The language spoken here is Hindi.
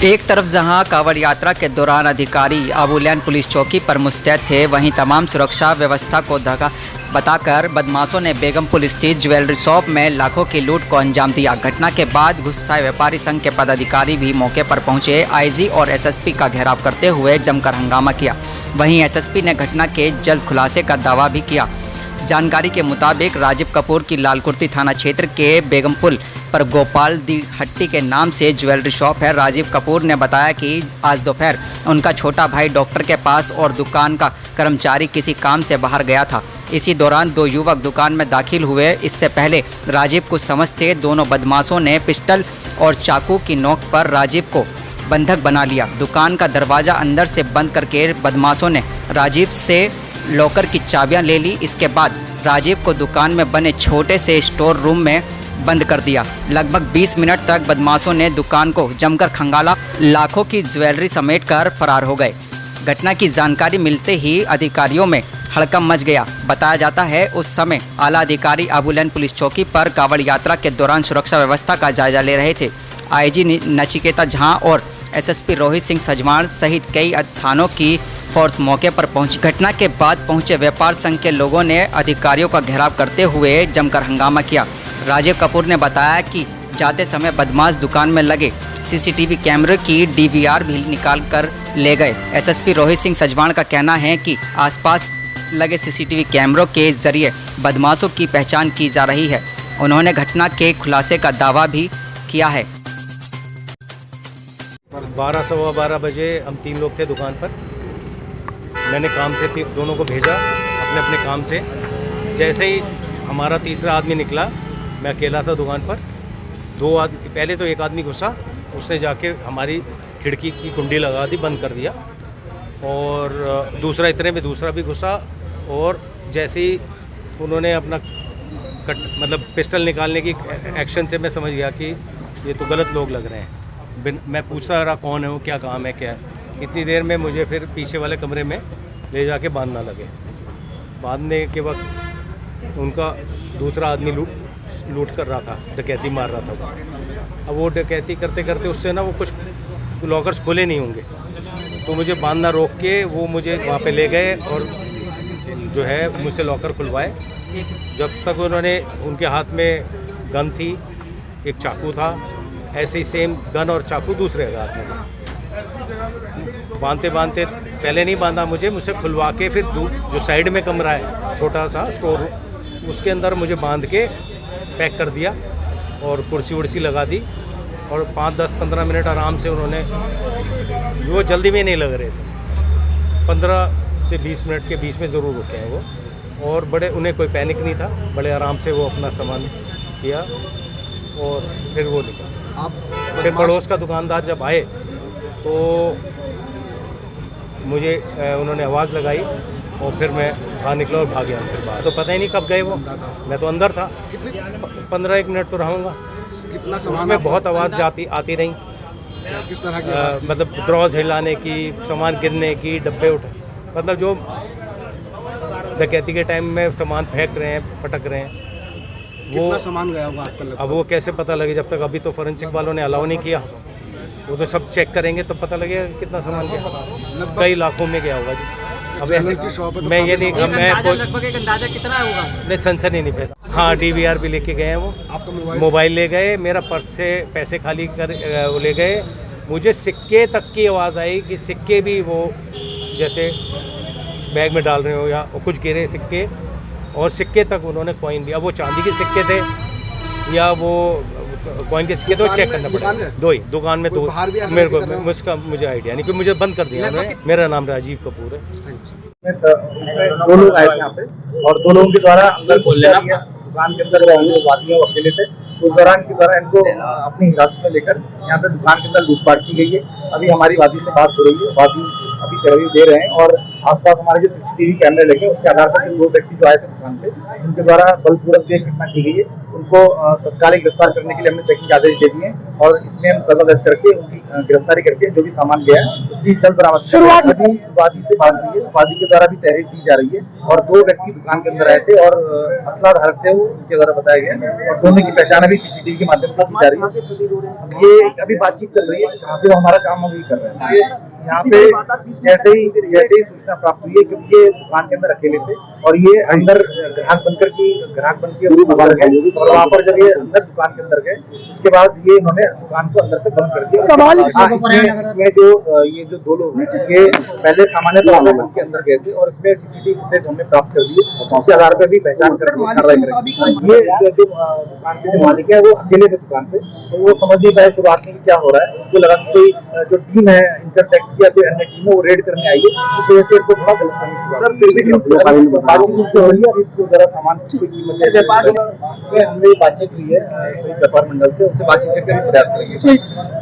एक तरफ जहां कांवड़ यात्रा के दौरान अधिकारी आबूलैन पुलिस चौकी पर मुस्तैद थे, वहीं तमाम सुरक्षा व्यवस्था को धक्का बताकर बदमाशों ने बेगमपुर स्थित ज्वेलरी शॉप में लाखों की लूट को अंजाम दिया। घटना के बाद गुस्साए व्यापारी संघ के पदाधिकारी भी मौके पर पहुंचे। आईजी और एसएसपी का घेराव करते हुए जमकर हंगामा किया। वहीं एसएसपी ने घटना के जल्द खुलासे का दावा भी किया। जानकारी के मुताबिक राजीव कपूर की लालकुर्ती थाना क्षेत्र के बेगमपुर पर गोपाल दी हट्टी के नाम से ज्वेलरी शॉप है। राजीव कपूर ने बताया कि आज दोपहर उनका छोटा भाई डॉक्टर के पास और दुकान का कर्मचारी किसी काम से बाहर गया था। इसी दौरान दो युवक दुकान में दाखिल हुए। इससे पहले राजीव को समझते दोनों बदमाशों ने पिस्टल और चाकू की नोक पर राजीव को बंधक बना लिया। दुकान का दरवाज़ा अंदर से बंद करके बदमाशों ने राजीव से लॉकर की चाबियां ले ली। इसके बाद राजीव को दुकान में बने छोटे से स्टोर रूम में बंद कर दिया। लगभग 20 मिनट तक बदमाशों ने दुकान को जमकर खंगाला, लाखों की ज्वेलरी समेटकर फरार हो गए। घटना की जानकारी मिलते ही अधिकारियों में हड़कंप मच गया। बताया जाता है उस समय आला अधिकारी आबूलैन पुलिस चौकी पर कांवड़ यात्रा के दौरान सुरक्षा व्यवस्था का जायजा ले रहे थे। आईजी नचिकेता झा और एसएसपी रोहित सिंह सजवाण सहित कई थानों की फोर्स मौके पर पहुंची। घटना के बाद पहुंचे व्यापार संघ के लोगों ने अधिकारियों का घेराव करते हुए जमकर हंगामा किया। राजीव कपूर ने बताया कि जाते समय बदमाश दुकान में लगे सीसीटीवी कैमरे की डीवीआर भी निकाल कर ले गए। एसएसपी रोहित सिंह सजवाण का कहना है कि आसपास लगे सीसीटीवी कैमरों के जरिए बदमाशों की पहचान की जा रही है। उन्होंने घटना के खुलासे का दावा भी किया है। 12 सवा 12 बजे हम 3 लोग थे दुकान पर। मैंने काम से दोनों को भेजा अपने अपने काम से। जैसे ही हमारा तीसरा आदमी निकला, मैं अकेला था दुकान पर। 2 आदमी, पहले तो एक आदमी घुसा, उसने जाके हमारी खिड़की की कुंडी लगा दी, बंद कर दिया। और दूसरा इतने में दूसरा भी घुसा और जैसे ही उन्होंने अपना मतलब पिस्टल निकालने की एक्शन से मैं समझ गया कि ये तो गलत लोग लग रहे हैं। मैं पूछता रहा कौन है वो, क्या काम है, क्या है। इतनी देर में मुझे फिर पीछे वाले कमरे में ले जाके बांधना लगे। बांधने के वक्त उनका दूसरा आदमी लूट कर रहा था, डकैती मार रहा था वो। अब वो डकैती करते करते उससे ना वो कुछ लॉकर्स खोले नहीं होंगे, तो मुझे बांधना रोक के वो मुझे वहाँ पे ले गए और जो है मुझसे लॉकर खुलवाए। जब तक उन्होंने, उनके हाथ में गन थी, एक चाकू था, ऐसे ही सेम गन और चाकू दूसरे हाथ में था। बांधते बांधते पहले नहीं बांधा मुझसे खुलवा के फिर जो साइड में कमरा है छोटा सा स्टोर रूम, उसके अंदर मुझे बांध के पैक कर दिया और कुर्सी उर्सी लगा दी। और 5, 10, 15 मिनट आराम से उन्होंने, वो जल्दी में नहीं लग रहे थे, 15 से 20 मिनट के बीच में ज़रूर रुके हैं वो। और बड़े, उन्हें कोई पैनिक नहीं था, बड़े आराम से वो अपना सामान किया और फिर वो निकल। फिर पड़ोस का दुकानदार जब आए तो मुझे उन्होंने आवाज़ लगाई और फिर मैं बाहर निकला और भाग गया। फिर बाहर तो पता ही नहीं कब गए वो, मैं तो अंदर था। 15-1 मिनट तो रहूँगा। कितना सामान उसमें बहुत आवाज़ आती रही। किस तरह की मतलब ड्रॉज हिलाने की, सामान गिरने की, डब्बे उठे, मतलब जो डकैती के टाइम में सामान फेंक रहे हैं, पटक रहे हैं। कितना सामान गया होगा आपका लगभग? अब वो कैसे पता लगे, जब तक अभी तो फोरेंसिक वालों ने अलाउ नहीं किया। वो तो सब चेक करेंगे तो पता लगेगा कितना सामान गया। कई लाखों में गया होगा जी। अब ऐसे मैं ये नहीं, मैं लगभग एक अंदाजा कितना होगा? नहीं, सनसनी नहीं फैला। हाँ, डीवीआर भी लेके गए हैं वो। आपका मोबाइल ले गए, मेरा पर्स से पैसे खाली कर वो ले गए। मुझे सिक्के तक की आवाज़ आई कि सिक्के भी वो जैसे बैग में डाल रहे हो या कुछ गिरे सिक्के, और सिक्के तक उन्होंने कॉइन दिया। वो चांदी के सिक्के थे या वो कॉइन के सिक्के थे, वो चेक करना पड़ा। दो ही दुकान में, दो। मेरे को मुझे आइडिया नहीं, क्योंकि मुझे बंद कर दिया उन्होंने। मेरा नाम राजीव कपूर है। 2 लोग आए थे यहाँ पे और 2 लोगों के द्वारा अंदर दुकान के अंदर वादियाँ अकेले थे। उस दौरान के द्वारा इनको अपनी हिरासत में लेकर यहाँ पे दुकान के अंदर लूटपाट की गई है। अभी हमारी वादी से बात हो रही है, वादी अभी तहरीर दे रहे हैं और आसपास हमारे जो सीसीटीवी कैमरे लगे उसके आधार पर जो 2 व्यक्ति जो आए थे दुकान पे, उनके द्वारा बलपूर्वक जो घटना की गई है, उनको तत्कालिक गिरफ्तार करने के लिए हमने चेकिंग के आदेश दे दिए हैं और इसमें हम मुकदमा दर्ज करके उनकी गिरफ्तारी करके जो भी सामान गया है उसकी जल्द बरामद शुरुआत अभी वादी से बात हुई है, वादी के द्वारा भी तहरीर दी जा रही है और 2 व्यक्ति दुकान के अंदर आए थे और असला धारक थे, वो उनके द्वारा बताया गया और दोनों की पहचान अभी सीसीटीवी के माध्यम से की जा रही है। ये अभी बातचीत चल रही है, यहाँ से हमारा काम अभी कर रहे हैं। यहाँ पे जैसे ही सूचना प्राप्त हुई है, क्योंकि ये दुकान के अंदर अकेले थे और ये अंदर ग्राहक बन के अंदर गए और वहाँ पर जब ये अंदर दुकान के अंदर गए उसके बाद ये इन्होंने दुकान को अंदर से बंद कर दिया। इसमें जो 2 लोग हैं ये पहले सामान्य तौर पर के अंदर गए थे और इसमें सीसीटीवी फुटेज हमने प्राप्त कर ली, उसके आधार पर भी पहचान करके कार्रवाई करेंगे। ये जो दुकान के जो मालिक है वो अकेले थे दुकान पे, तो वो समझ नहीं पाए शुरुआत में क्या हो रहा है। उनको लगा कि कोई जो टीम है इनकम टैक्स की या कोई अन्य टीम है वो रेड करने आई है, इस वजह से इनको थोड़ा गलतफहमी हुआ। सर फिर भी बातचीत हो रही है, अभी इसको जरा सामान की कीमत हमने बातचीत हुई है सही व्यापार मंडल से, उससे बातचीत करके प्रयास करेंगे।